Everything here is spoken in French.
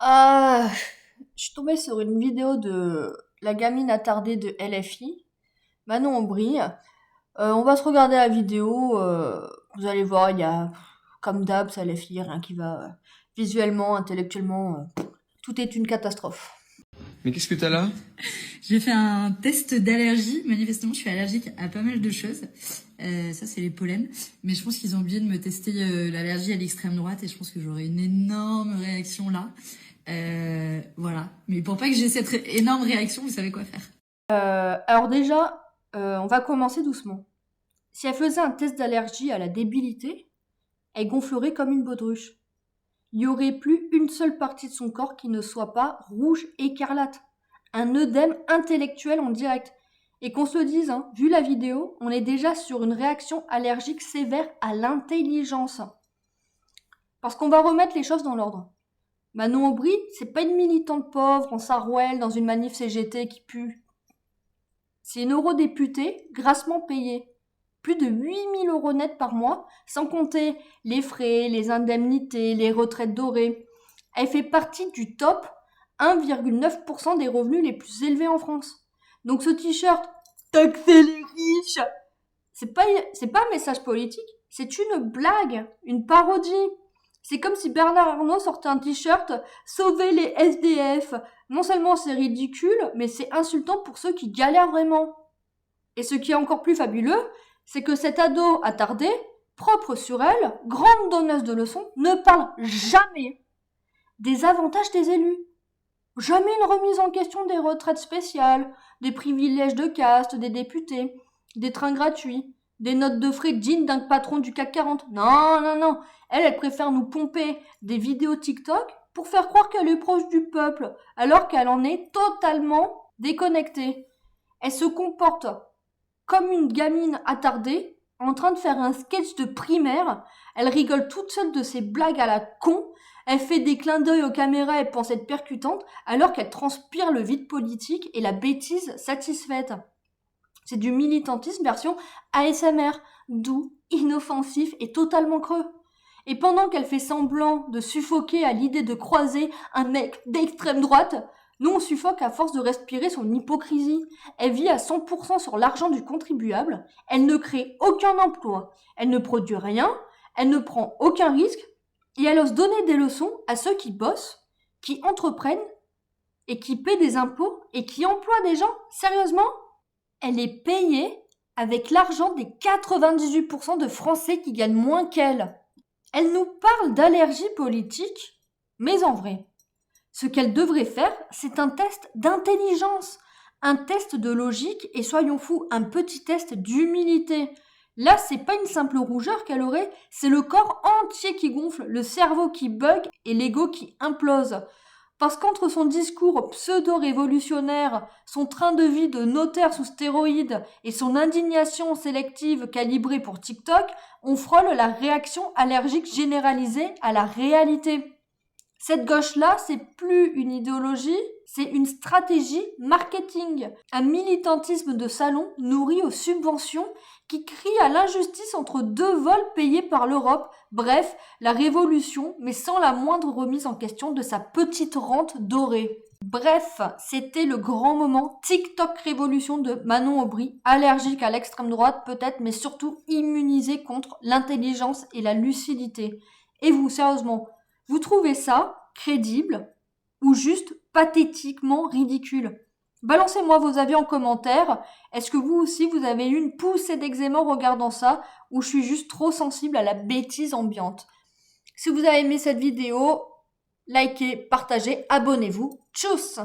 Ah, je suis tombée sur une vidéo de la gamine attardée de LFI, Manon Aubry. On va se regarder la vidéo. Vous allez voir, il y a, comme d'hab, ça LFI, rien qui va visuellement, intellectuellement, tout est une catastrophe. Mais qu'est-ce que t'as là? J'ai fait un test d'allergie. Manifestement, je suis allergique à pas mal de choses. Ça, c'est les pollens. Mais je pense qu'ils ont oublié de me tester l'allergie à l'extrême droite et je pense que j'aurai une énorme réaction là. Voilà. Mais pour pas que j'ai cette énorme réaction, vous savez quoi faire. Alors déjà, on va commencer doucement. Si elle faisait un test d'allergie à la débilité, elle gonflerait comme une baudruche. Il n'y aurait plus une seule partie de son corps qui ne soit pas rouge écarlate. Un œdème intellectuel en direct. Et qu'on se le dise, hein, vu la vidéo, on est déjà sur une réaction allergique sévère à l'intelligence. Parce qu'on va remettre les choses dans l'ordre. Manon Aubry, c'est pas une militante pauvre en sarouel dans une manif CGT qui pue. C'est une eurodéputée grassement payée. Plus de 8 000 € net par mois, sans compter les frais, les indemnités, les retraites dorées. Elle fait partie du top 1,9% des revenus les plus élevés en France. Donc ce t-shirt « Taxer les riches », c'est pas un message politique, c'est une blague, une parodie. C'est comme si Bernard Arnault sortait un t-shirt « Sauver les SDF ». Non seulement c'est ridicule, mais c'est insultant pour ceux qui galèrent vraiment. Et ce qui est encore plus fabuleux, c'est que cette ado attardée, propre sur elle, grande donneuse de leçons, ne parle jamais des avantages des élus. Jamais une remise en question des retraites spéciales, des privilèges de caste des députés, des trains gratuits, des notes de frais dignes d'un patron du CAC 40. Non, non, non. Elle préfère nous pomper des vidéos TikTok pour faire croire qu'elle est proche du peuple, alors qu'elle en est totalement déconnectée. Elle se comporte comme une gamine attardée, en train de faire un sketch de primaire. Elle rigole toute seule de ses blagues à la con. Elle fait des clins d'œil aux caméras et pense être percutante, alors qu'elle transpire le vide politique et la bêtise satisfaite. C'est du militantisme version ASMR, doux, inoffensif et totalement creux. Et pendant qu'elle fait semblant de suffoquer à l'idée de croiser un mec d'extrême droite, nous on suffoque à force de respirer son hypocrisie. Elle vit à 100% sur l'argent du contribuable, elle ne crée aucun emploi, elle ne produit rien, elle ne prend aucun risque, et elle ose donner des leçons à ceux qui bossent, qui entreprennent, et qui paient des impôts, et qui emploient des gens. Sérieusement, elle est payée avec l'argent des 98% de Français qui gagnent moins qu'elle. Elle nous parle d'allergie politique, mais en vrai, ce qu'elle devrait faire, c'est un test d'intelligence, un test de logique et soyons fous, un petit test d'humilité. Là, c'est pas une simple rougeur qu'elle aurait, c'est le corps entier qui gonfle, le cerveau qui bug et l'ego qui implose. Parce qu'entre son discours pseudo-révolutionnaire, son train de vie de notaire sous stéroïdes et son indignation sélective calibrée pour TikTok, on frôle la réaction allergique généralisée à la réalité. Cette gauche-là, c'est plus une idéologie, c'est une stratégie marketing. Un militantisme de salon nourri aux subventions qui crie à l'injustice entre deux vols payés par l'Europe. Bref, la révolution, mais sans la moindre remise en question de sa petite rente dorée. Bref, c'était le grand moment TikTok révolution de Manon Aubry, allergique à l'extrême droite peut-être, mais surtout immunisée contre l'intelligence et la lucidité. Et vous, sérieusement, vous trouvez ça crédible ou juste pathétiquement ridicule? Balancez-moi vos avis en commentaire. Est-ce que vous aussi vous avez eu une poussée d'eczéma en regardant ça ou je suis juste trop sensible à la bêtise ambiante? Si vous avez aimé cette vidéo, likez, partagez, abonnez-vous. Tchuss!